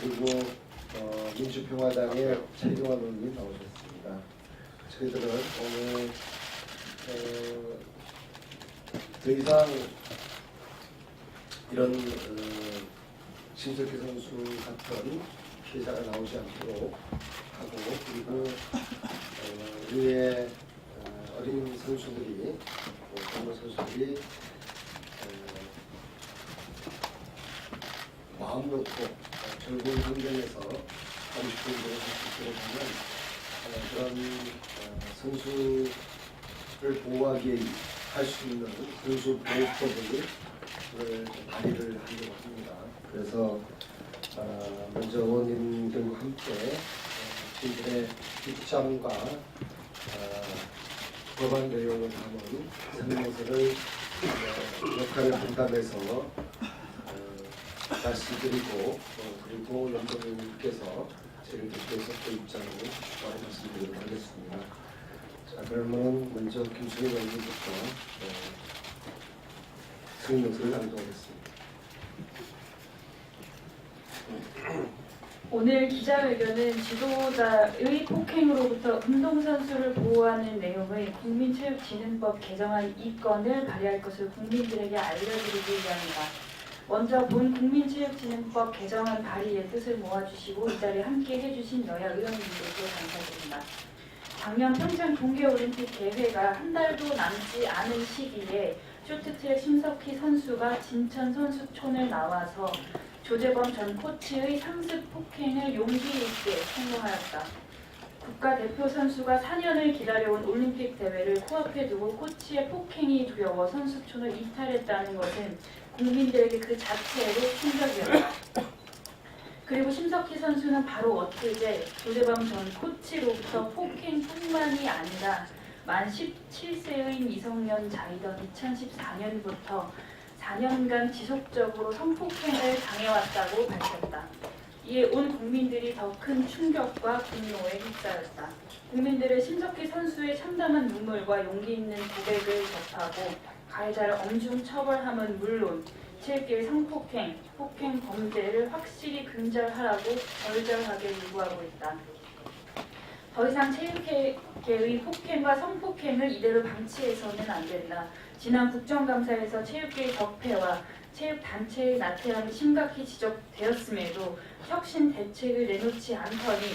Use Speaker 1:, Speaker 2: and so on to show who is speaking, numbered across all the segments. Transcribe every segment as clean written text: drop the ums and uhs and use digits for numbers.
Speaker 1: 그리고 민주평화당의 최경환 의원님 나오셨습니다. 저희들은 오늘 더 이상 이런 심석희 선수 같은 피해자가 나오지 않도록 하고, 그리고 이후에 어린 선수들이, 젊은 선수들이 마음 놓고 즐거운 환경에서 하고 싶은 대로 할 수 있도록 하는 그런 선수를 보호하기 할 수 있는 선수 보호법을 발의를 하려고 합니다. 그래서 먼저 의원님들과 함께 저희들의 입장과 법안 내용을 담은 설명서를 역할을 분담해서 말씀드리고, 그리고 연구위원님께서 저희를 대표해서 또 입장을 추가로 말씀드리도록 하겠습니다. 자, 그러면 먼저 김수현 의원님부터 설명서를 낭독하겠습니다.
Speaker 2: 오늘 기자회견은 지도자의 폭행으로부터 운동선수를 보호하는 내용의 국민체육진흥법 개정안 2건을 발의할 것을 국민들에게 알려드리기 위함이다. 먼저 본 국민체육진흥법 개정안 발의의 뜻을 모아주시고 이 자리에 함께 해주신 여야 의원님들께 감사드립니다. 작년 평창 동계올림픽 개회가 한 달도 남지 않은 시기에 쇼트트랙 심석희 선수가 진천 선수촌을 나와서 조재범 전 코치의 상습 폭행을 용기 있게 성공하였다. 국가대표 선수가 4년을 기다려온 올림픽 대회를 코앞에 두고 코치의 폭행이 두려워 선수촌을 이탈했다는 것은 국민들에게 그 자체로 충격이었다. 그리고 심석희 선수는 바로 엊그제 조재범 전 코치로부터 폭행뿐만이 아니라 만 17세의 미성년자이던 2014년부터 4년간 지속적으로 성폭행을 당해왔다고 밝혔다. 이에 온 국민들이 더 큰 충격과 분노에 휩싸였다. 국민들은 심석희 선수의 참담한 눈물과 용기 있는 고백을 접하고 가해자를 엄중 처벌함은 물론 체육계의 성폭행, 폭행 범죄를 확실히 근절하라고 절절하게 요구하고 있다. 더 이상 체육계의 폭행과 성폭행을 이대로 방치해서는 안 된다. 지난 국정감사에서 체육계의 적폐와 체육단체의 나태함이 심각히 지적되었음에도 혁신 대책을 내놓지 않더니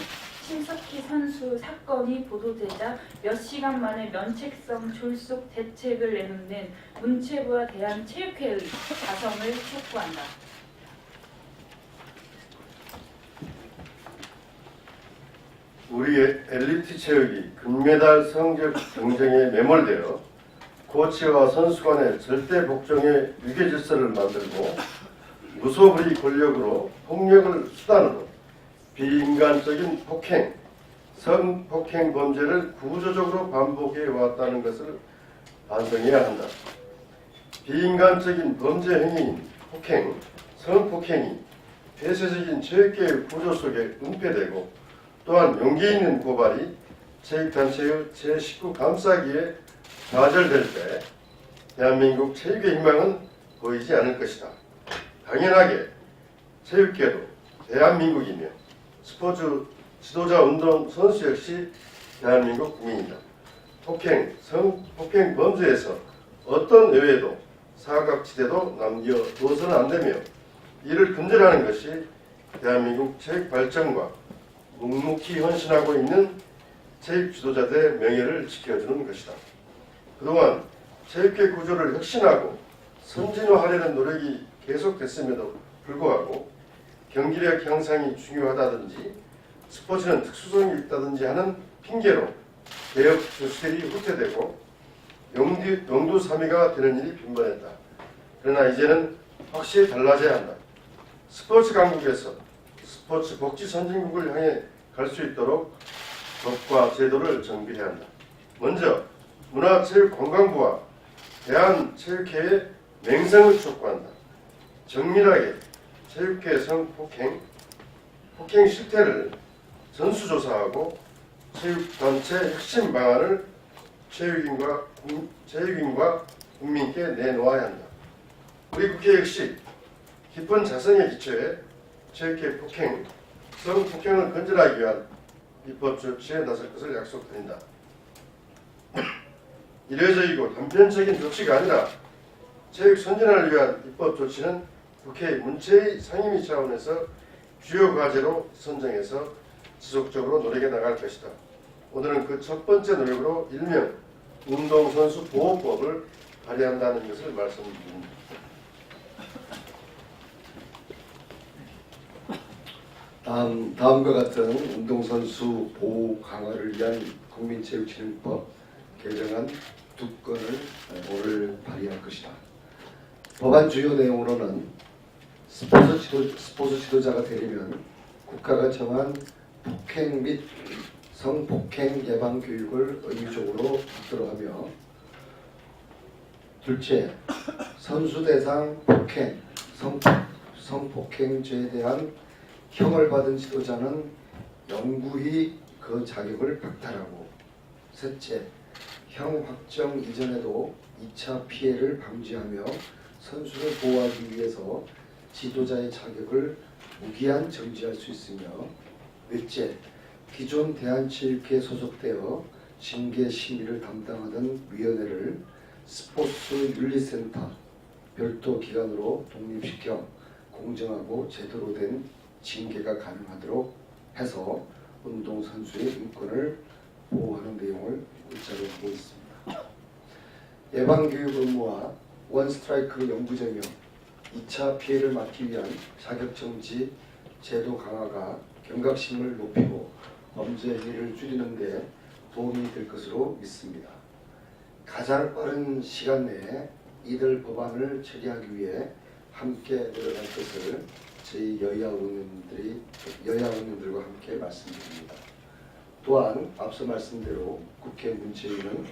Speaker 2: 심석희 선수 사건이 보도되자 몇 시간 만에 면책성 졸속 대책을 내놓는 문체부와 대한체육회의 자성을 촉구한다.
Speaker 3: 우리의 엘리트 체육이 금메달 성적 경쟁에 매몰되어 코치와 선수 간의 절대 복종의 유계 질서를 만들고 무소불위 권력으로 폭력을 수단으로 비인간적인 폭행, 성폭행 범죄를 구조적으로 반복해 왔다는 것을 반성해야 한다. 비인간적인 범죄 행위인 폭행, 성폭행이 폐쇄적인 체육계의 구조 속에 은폐되고 또한 용기 있는 고발이 체육단체의 제19 감싸기에 좌절될 때 대한민국 체육의 희망은 보이지 않을 것이다. 당연하게 체육계도 대한민국이며 스포츠 지도자 운동 선수 역시 대한민국 국민이다. 폭행, 성폭행 범죄에서 어떤 예외도 사각지대도 남겨두어서는 안 되며 이를 근절하는 것이 대한민국 체육 발전과 묵묵히 헌신하고 있는 체육 지도자들의 명예를 지켜주는 것이다. 그동안 체육계 구조를 혁신하고 선진화하려는 노력이 계속됐음에도 불구하고 경기력 향상이 중요하다든지 스포츠는 특수성이 있다든지 하는 핑계로 개혁 조치들이 후퇴되고 용두사미가 되는 일이 빈번했다. 그러나 이제는 확실히 달라져야 한다. 스포츠 강국에서 스포츠 복지 선진국을 향해 갈 수 있도록 법과 제도를 정비해야 한다. 먼저 문화체육관광부와 대한체육회의 맹성을 촉구한다. 정밀하게 체육계 성폭행, 폭행 실태를 전수조사하고 체육단체 혁신 방안을 체육인과 국민께 내놓아야 한다. 우리 국회 역시 깊은 자성의 기초에 체육회 폭행, 성폭행을 근절하기 위한 입법 조치에 나설 것을 약속드린다. 이례적이고 단편적인 조치가 아니라 체육 선진화를 위한 입법 조치는 국회 문체위 상임위 차원에서 주요 과제로 선정해서 지속적으로 노력해 나갈 것이다. 오늘은 그 첫 번째 노력으로 일명 운동선수 보호법을 발의한다는 것을 말씀드립니다.
Speaker 1: 다음과 같은 운동선수 보호 강화를 위한 국민체육진흥법 개정안 2건을 오늘 발의할 것이다. 법안 주요 내용으로는 스포츠 지도자가 되려면 국가가 정한 폭행 및 성폭행 예방 교육을 의무적으로 받도록 하며, 둘째, 선수 대상 폭행, 성폭행죄에 대한 형을 받은 지도자는 영구히 그 자격을 박탈하고, 셋째, 형 확정 이전에도 2차 피해를 방지하며 선수를 보호하기 위해서 지도자의 자격을 무기한 정지할 수 있으며, 넷째, 기존 대한체육회에 소속되어 징계 심의를 담당하던 위원회를 스포츠 윤리센터 별도 기관으로 독립시켜 공정하고 제대로 된 징계가 가능하도록 해서 운동선수의 인권을 보호하는 내용을 문자로 보고 있습니다. 예방교육 업무와 원스트라이크 영구제명, 2차 피해를 막기 위한 자격정지 제도 강화가 경각심을 높이고 범죄 행위를 줄이는 데 도움이 될 것으로 믿습니다. 가장 빠른 시간 내에 이들 법안을 처리하기 위해 함께 노력할 것을 저희 여야 의원님들과 함께 말씀드립니다. 또한 앞서 말씀대로 국회 문체위는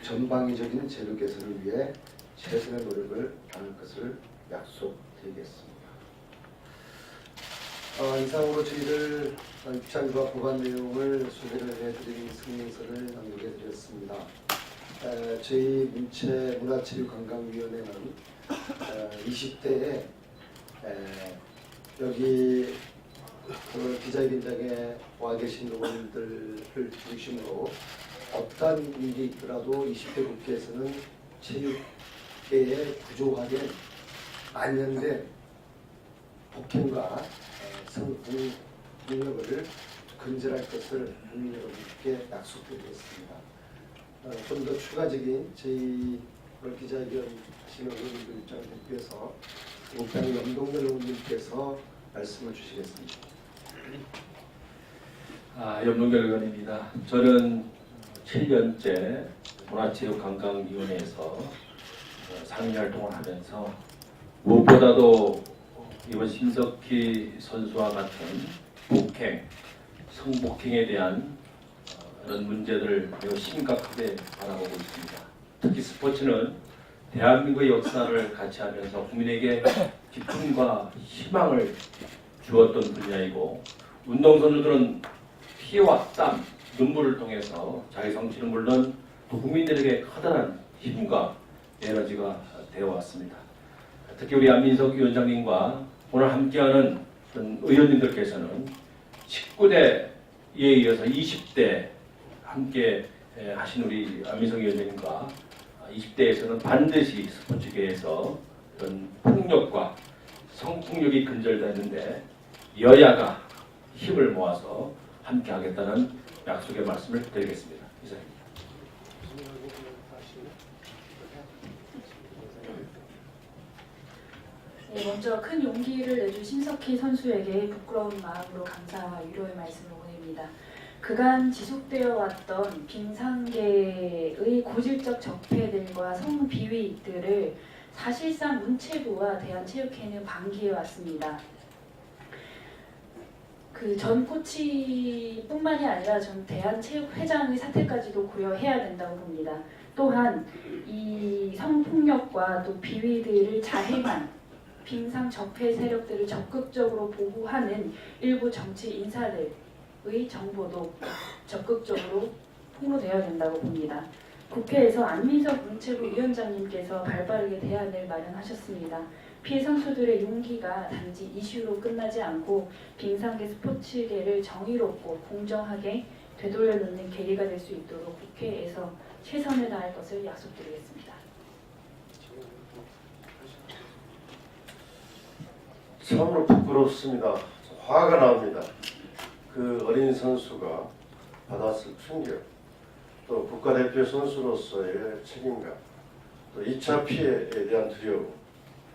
Speaker 1: 전방위적인 제도 개선을 위해 최선의 노력을 다할 것을 약속드리겠습니다. 이상으로 저희들 입장과 법안 내용을 소개를 해드린 승인서를 낭독해드렸습니다. 저희 문화체육관광위원회는 20대에 여기 기자회견장에 와 계신 의원들을 중심으로 어떤 일이 있더라도 20대 국회에서는 체육계에 구조화된 만연된 폭행과 성폭력을 근절할 것을 국민 여러분께 약속드리겠습니다. 좀 더 추가적인 저희 오늘 기자회견 하시는 의원님들 입장을 대표해서 일단 염동열 의원님께서 말씀을 주시겠습니다.
Speaker 4: 염동열 의원입니다. 저는 7년째 문화체육관광위원회에서 상임활동을 하면서 무엇보다도 이번 심석희 선수와 같은 폭행, 성폭행에 대한 이런 문제들을 매우 심각하게 바라보고 있습니다. 특히 스포츠는 대한민국의 역사를 같이 하면서 국민에게 기쁨과 희망을 주었던 분야이고, 운동선수들은 피와 땀, 눈물을 통해서 자기 성취는 물론 또 국민들에게 커다란 힘과 에너지가 되어왔습니다. 특히 우리 안민석 위원장님과 오늘 함께하는 의원님들께서는 19대에 이어서 20대 함께 하신 우리 안민석 위원장님과 20대에서는 반드시 스포츠계에서 그런 폭력과 성폭력이 근절되는데 여야가 힘을 모아서 함께 하겠다는 약속의 말씀을 드리겠습니다. 이상입니다.
Speaker 2: 네, 먼저 큰 용기를 내준 심석희 선수에게 부끄러운 마음으로 감사와 위로의 말씀을 보냅니다. 그간 지속되어 왔던 빙상계의 고질적 적폐들과 성비위들을 사실상 문체부와 대한체육회는 방기해 왔습니다. 그 전 코치뿐만이 아니라 전 대한체육회장의 사태까지도 고려해야 된다고 봅니다. 또한 이 성폭력과 또 비위들을 자행한 빙상 적폐 세력들을 적극적으로 보호하는 일부 정치 인사들의 정보도 적극적으로 폭로되어야 된다고 봅니다. 국회에서 안민석 문체부 위원장님께서 발빠르게 대안을 마련하셨습니다. 피해 선수들의 용기가 단지 이슈로 끝나지 않고 빙상계 스포츠계를 정의롭고 공정하게 되돌려놓는 계기가 될 수 있도록 국회에서 최선을 다할 것을 약속드리겠습니다.
Speaker 3: 참으로 부끄럽습니다. 화가 납니다. 그 어린 선수가 받았을 충격, 또 국가대표 선수로서의 책임감, 또 2차 피해에 대한 두려움,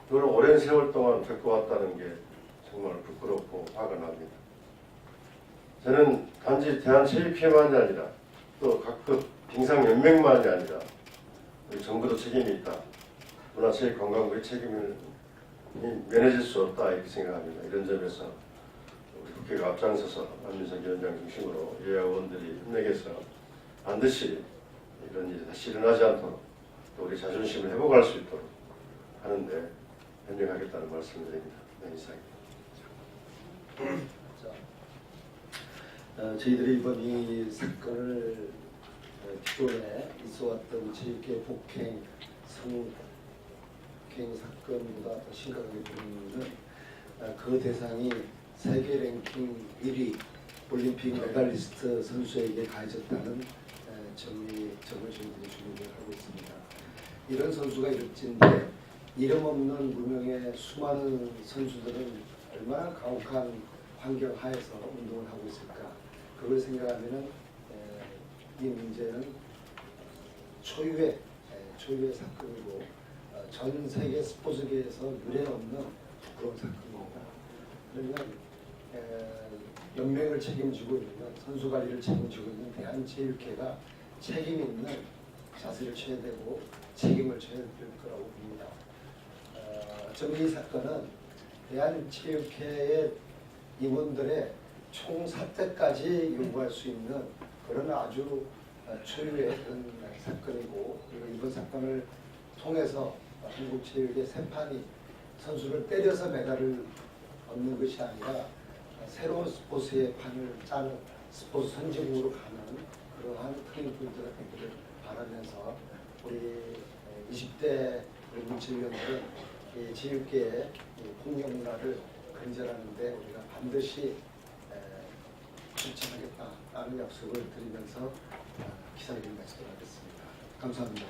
Speaker 3: 그걸 오랜 세월 동안 겪어왔다는 게 정말 부끄럽고 화가 납니다. 저는 단지 대한체육회만이 아니라 또 각급 빙상연맹만이 아니라 우리 정부도 책임이 있다. 문화체육관광부의 책임을 면해질 수 없다 이렇게 생각합니다. 이런 점에서 우리 국회가 앞장서서 안민석 위원장 중심으로 여야 의원들이 협력해서 반드시 이런 일이 다시 일어나지 않도록 또 우리 자존심을 회복할 수 있도록 하는데 협력하겠다는 말씀을 드립니다. 네, 이상입니다.
Speaker 1: 저희들이 이번 이 사건을 기존에 있어왔던 체육계 폭행, 성폭행 사건보다 더 심각하게 보는 그 대상이 세계 랭킹 1위 올림픽 메달리스트 선수에게 가해졌다는 점을 저희들이 주목을 하고 있습니다. 이런 선수가 일진데 이름 없는 무명의 수많은 선수들은 얼마나 가혹한 환경 하에서 운동을 하고 있을까. 그걸 생각하면은 이 문제는 초유의 사건이고 전 세계 스포츠계에서 유례 없는 부끄러운 사건입니다. 그러면 연맹을 책임지고 있는 선수 관리를 책임지고 있는 대한체육회가 책임 있는 자세를 취해야 되고 책임을 져야 될 거라고 봅니다. 저는 이 사건은 대한체육회의 임원들의 총사퇴까지 요구할 수 있는 그런 아주 초유의 그런 사건이고, 그리고 이번 사건을 통해서 한국체육의 새 판이 선수를 때려서 메달을 얻는 것이 아니라 새로운 스포츠의 판을 짜는 스포츠 선진국으로 가는 그러한 터닝 포인트가 되기를 바라면서 우리 20대 우리 문체위원들은 이 체육계의 폭력 문화를 근절하는데 우리가 반드시 실천하겠다라는 약속을 드리면서 기사를 마치도록 하겠습니다. 감사합니다.